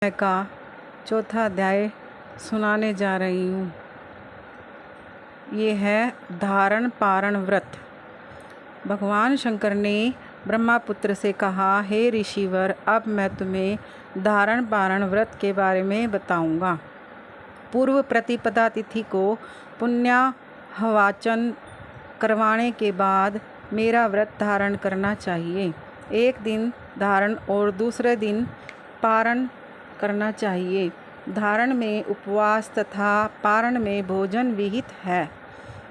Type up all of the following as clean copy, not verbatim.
मैं का चौथा अध्याय सुनाने जा रही हूँ। ये है धारण पारण व्रत। भगवान शंकर ने ब्रह्मापुत्र से कहा, हे ऋषिवर, अब मैं तुम्हें धारण पारण व्रत के बारे में बताऊँगा। पूर्व प्रतिपदा तिथि को पुण्याहवाचन करवाने के बाद मेरा व्रत धारण करना चाहिए। एक दिन धारण और दूसरे दिन पारण करना चाहिए। धारण में उपवास तथा पारण में भोजन विहित है।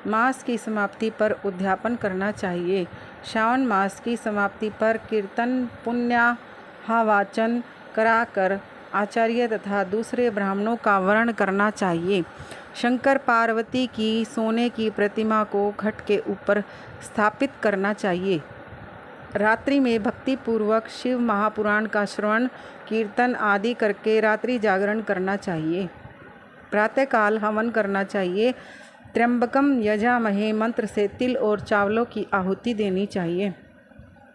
मास की समाप्ति पर उद्यापन करना चाहिए। श्रावण मास की समाप्ति पर कीर्तन पुण्याहवाचन कराकर आचार्य तथा दूसरे ब्राह्मणों का वर्ण करना चाहिए। शंकर पार्वती की सोने की प्रतिमा को घट के ऊपर स्थापित करना चाहिए। रात्रि में भक्ति पूर्वक शिव महापुराण का श्रवण कीर्तन आदि करके रात्रि जागरण करना चाहिए। प्रातःकाल हवन करना चाहिए। त्र्यंबकम यजामहे मंत्र से तिल और चावलों की आहुति देनी चाहिए।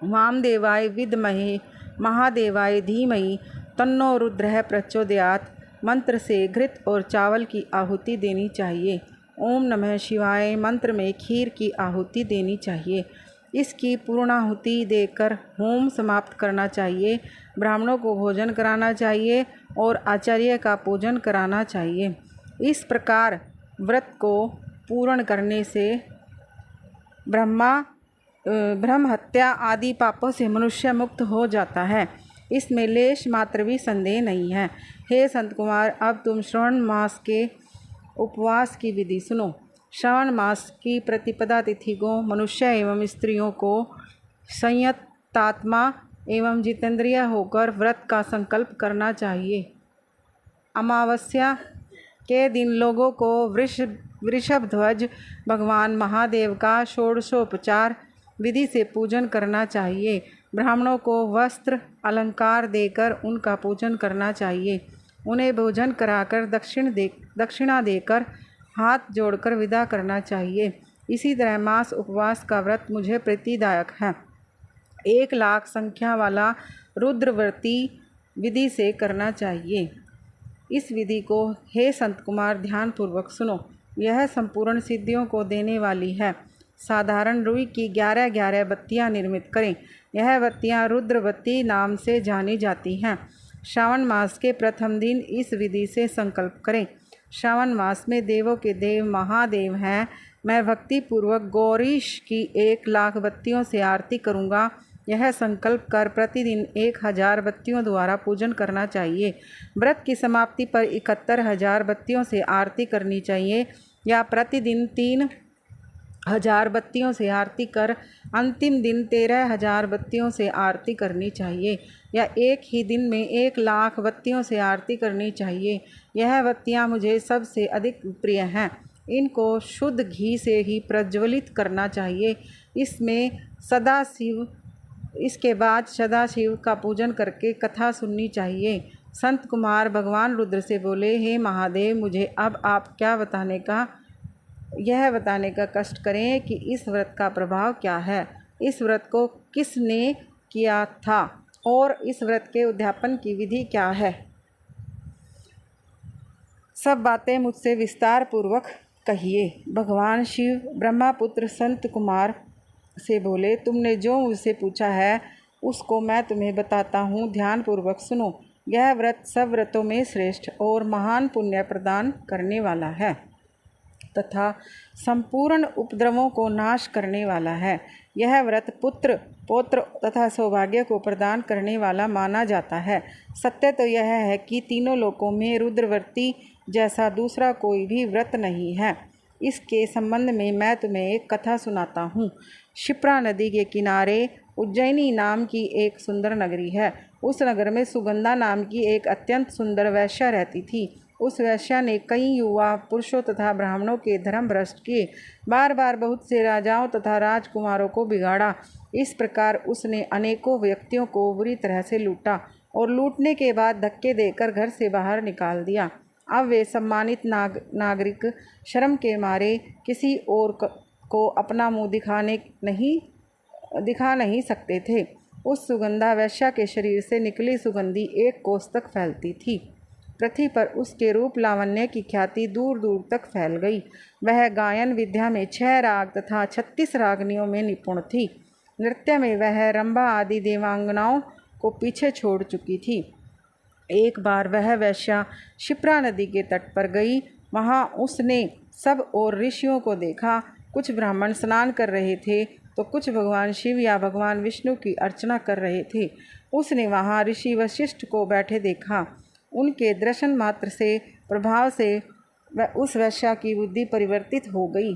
वामदेवाय विद्महे महादेवाय धीमहि तन्नो रुद्रः प्रचोदयात् मंत्र से घृत और चावल की आहुति देनी चाहिए। ओम नमः शिवाय मंत्र में खीर की आहुति देनी चाहिए। इसकी पूर्णाहुति देकर होम समाप्त करना चाहिए। ब्राह्मणों को भोजन कराना चाहिए और आचार्य का पूजन कराना चाहिए। इस प्रकार व्रत को पूर्ण करने से ब्रह्म हत्या आदि पापों से मनुष्य मुक्त हो जाता है। इसमें लेश मात्र भी संदेह नहीं है। हे संत कुमार, अब तुम श्रावण मास के उपवास की विधि सुनो। श्रावण मास की प्रतिपदा तिथि को मनुष्य एवं स्त्रियों को संयतात्मा एवं जितेंद्रिय होकर व्रत का संकल्प करना चाहिए। अमावस्या के दिन लोगों को वृषभ ध्वज भगवान महादेव का षोडशोपचार विधि से पूजन करना चाहिए। ब्राह्मणों को वस्त्र अलंकार देकर उनका पूजन करना चाहिए। उन्हें भोजन कराकर दक्षिणा देकर हाथ जोड़कर विदा करना चाहिए। इसी तरह मास उपवास का व्रत मुझे प्रीतिदायक है। 1,00,000 संख्या वाला रुद्रव्रती विधि से करना चाहिए। इस विधि को हे संत कुमार ध्यानपूर्वक सुनो। यह संपूर्ण सिद्धियों को देने वाली है। साधारण रुई की 11 बत्तियां निर्मित करें। यह बत्तियां रुद्रवती नाम से जानी जाती हैं। श्रावण मास के प्रथम दिन इस विधि से संकल्प करें। श्रावण मास में देवों के देव महादेव हैं। मैं भक्ति पूर्वक गौरीश की 1,00,000 बत्तियों से आरती करूँगा। यह संकल्प कर प्रतिदिन 1,000 बत्तियों द्वारा पूजन करना चाहिए। व्रत की समाप्ति पर 71,000 बत्तियों से आरती करनी चाहिए या प्रतिदिन 3,000 बत्तियों से आरती कर अंतिम दिन 13,000 बत्तियों से आरती करनी चाहिए या एक ही दिन में 1,00,000 बत्तियों से आरती करनी चाहिए। यह बत्तियां मुझे सबसे अधिक प्रिय हैं। इनको शुद्ध घी से ही प्रज्वलित करना चाहिए। इसके बाद सदाशिव का पूजन करके कथा सुननी चाहिए। संत कुमार भगवान रुद्र से बोले, हे महादेव, मुझे अब आप यह बताने का कष्ट करें कि इस व्रत का प्रभाव क्या है। इस व्रत को किसने किया था और इस व्रत के उद्यापन की विधि क्या है। सब बातें मुझसे विस्तार पूर्वक कहिए। भगवान शिव ब्रह्मापुत्र संत कुमार से बोले, तुमने जो मुझसे पूछा है उसको मैं तुम्हें बताता हूँ, ध्यानपूर्वक सुनो। यह व्रत सब व्रतों में श्रेष्ठ और महान पुण्य प्रदान करने वाला है तथा संपूर्ण उपद्रवों को नाश करने वाला है। यह व्रत पुत्र पौत्र तथा सौभाग्य को प्रदान करने वाला माना जाता है। सत्य तो यह है कि तीनों लोकों में रुद्रव्रती जैसा दूसरा कोई भी व्रत नहीं है। इसके संबंध में मैं तुम्हें एक कथा सुनाता हूँ। क्षिप्रा नदी के किनारे उज्जैनी नाम की एक सुंदर नगरी है। उस नगर में सुगंधा नाम की एक अत्यंत सुंदर वैश्या रहती थी। उस वैश्या ने कई युवा पुरुषों तथा ब्राह्मणों के धर्म भ्रष्ट किए। बार बार बहुत से राजाओं तथा राजकुमारों को बिगाड़ा। इस प्रकार उसने अनेकों व्यक्तियों को बुरी तरह से लूटा और लूटने के बाद धक्के देकर घर से बाहर निकाल दिया। अब वे सम्मानित नागरिक शर्म के मारे किसी और को अपना मुंह दिखा नहीं सकते थे। उस सुगंधा वैश्या के शरीर से निकली सुगंधी 1 कोस तक फैलती थी। पृथ्वी पर उसके रूप लावण्य की ख्याति दूर दूर तक फैल गई। वह गायन विद्या में 6 राग तथा 36 रागनियों में निपुण थी। नृत्य में वह रंभा आदि देवांगनाओं को पीछे छोड़ चुकी थी। एक बार वह वैश्या क्षिप्रा नदी के तट पर गई। वहाँ उसने सब और ऋषियों को देखा। कुछ ब्राह्मण स्नान कर रहे थे तो कुछ भगवान शिव या भगवान विष्णु की अर्चना कर रहे थे। उसने वहाँ ऋषि वशिष्ठ को बैठे देखा। उनके दर्शन मात्र से प्रभाव से उस वैश्या की बुद्धि परिवर्तित हो गई।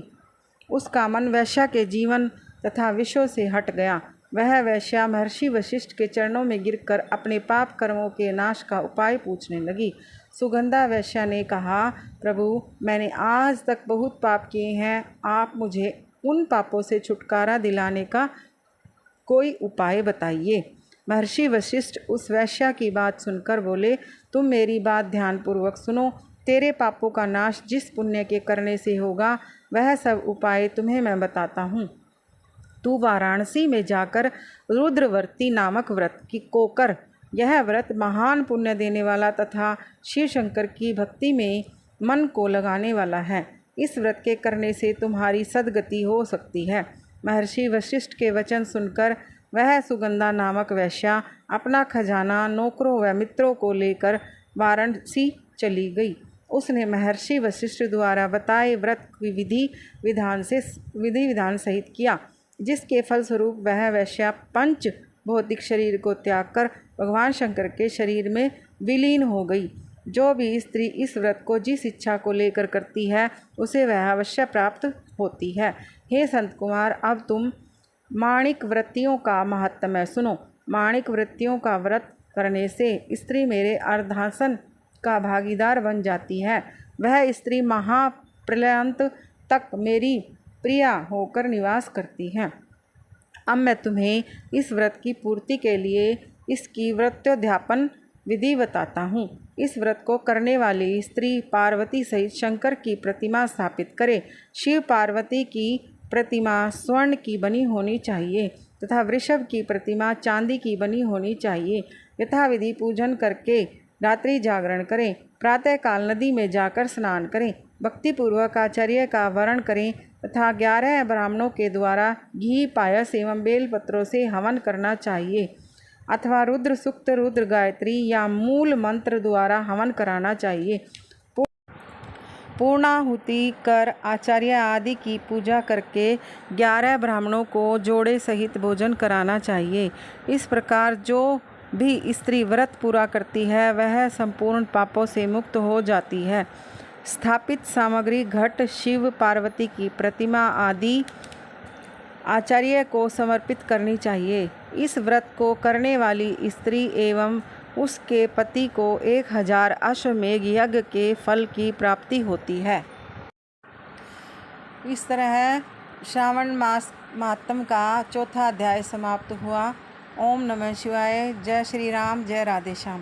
उसका मन वैश्या के जीवन तथा विषयों से हट गया। वह वैश्या महर्षि वशिष्ठ के चरणों में गिरकर अपने पाप कर्मों के नाश का उपाय पूछने लगी। सुगंधा वैश्या ने कहा, प्रभु, मैंने आज तक बहुत पाप किए हैं। आप मुझे उन पापों से छुटकारा दिलाने का कोई उपाय बताइए। महर्षि वशिष्ठ उस वैश्या की बात सुनकर बोले, तुम मेरी बात ध्यानपूर्वक सुनो। तेरे पापों का नाश जिस पुण्य के करने से होगा, वह सब उपाय तुम्हें मैं बताता हूँ। तू वाराणसी में जाकर रुद्रवर्ती नामक व्रत को कर। यह व्रत महान पुण्य देने वाला तथा शिव शंकर की भक्ति में मन को लगाने वाला है। इस व्रत के करने से तुम्हारी सद्गति हो सकती है। महर्षि वशिष्ठ के वचन सुनकर वह सुगंधा नामक वैश्या अपना खजाना, नौकरों व मित्रों को लेकर वाराणसी चली गई। उसने महर्षि वशिष्ठ द्वारा बताए व्रत की विधि विधान सहित किया, जिसके फलस्वरूप वह वैश्या पंच भौतिक शरीर को त्याग कर भगवान शंकर के शरीर में विलीन हो गई। जो भी स्त्री इस व्रत को जिस इच्छा को लेकर करती है, उसे वह अवश्य प्राप्त होती है। हे संत कुमार, अब तुम माणिक वृत्तियों का महात्म्य सुनो। माणिक वृत्तियों का व्रत करने से स्त्री मेरे अर्धासन का भागीदार बन जाती है। वह स्त्री महाप्रलयांत तक मेरी प्रिया होकर निवास करती है। अब मैं तुम्हें इस व्रत की पूर्ति के लिए इसकी व्रत्योद्यापन विधि बताता हूँ। इस व्रत को करने वाली स्त्री पार्वती सहित शंकर की प्रतिमा स्थापित करे। शिव पार्वती की प्रतिमा स्वर्ण की बनी होनी चाहिए तथा वृषभ की प्रतिमा चांदी की बनी होनी चाहिए। यथाविधि पूजन करके रात्रि जागरण करें। प्रातःकाल नदी में जाकर स्नान करें। भक्तिपूर्वक आचार्य का वरण करें तथा 11 ब्राह्मणों के द्वारा घी, पायस एवं बेलपत्रों से हवन करना चाहिए अथवा रुद्र सूक्त, रुद्र गायत्री या मूल मंत्र द्वारा हवन कराना चाहिए। पूर्णाहुति कर आचार्य आदि की पूजा करके 11 ब्राह्मणों को जोड़े सहित भोजन कराना चाहिए। इस प्रकार जो भी स्त्री व्रत पूरा करती है, वह संपूर्ण पापों से मुक्त हो जाती है। स्थापित सामग्री घट, शिव पार्वती की प्रतिमा आदि आचार्य को समर्पित करनी चाहिए। इस व्रत को करने वाली स्त्री एवं उसके पति को 1000 अश्वमेघ यज्ञ के फल की प्राप्ति होती है। इस तरह श्रावण मास महात्म का चौथा अध्याय समाप्त हुआ। ओम नमः शिवाय। जय श्री राम, जय राधे श्याम।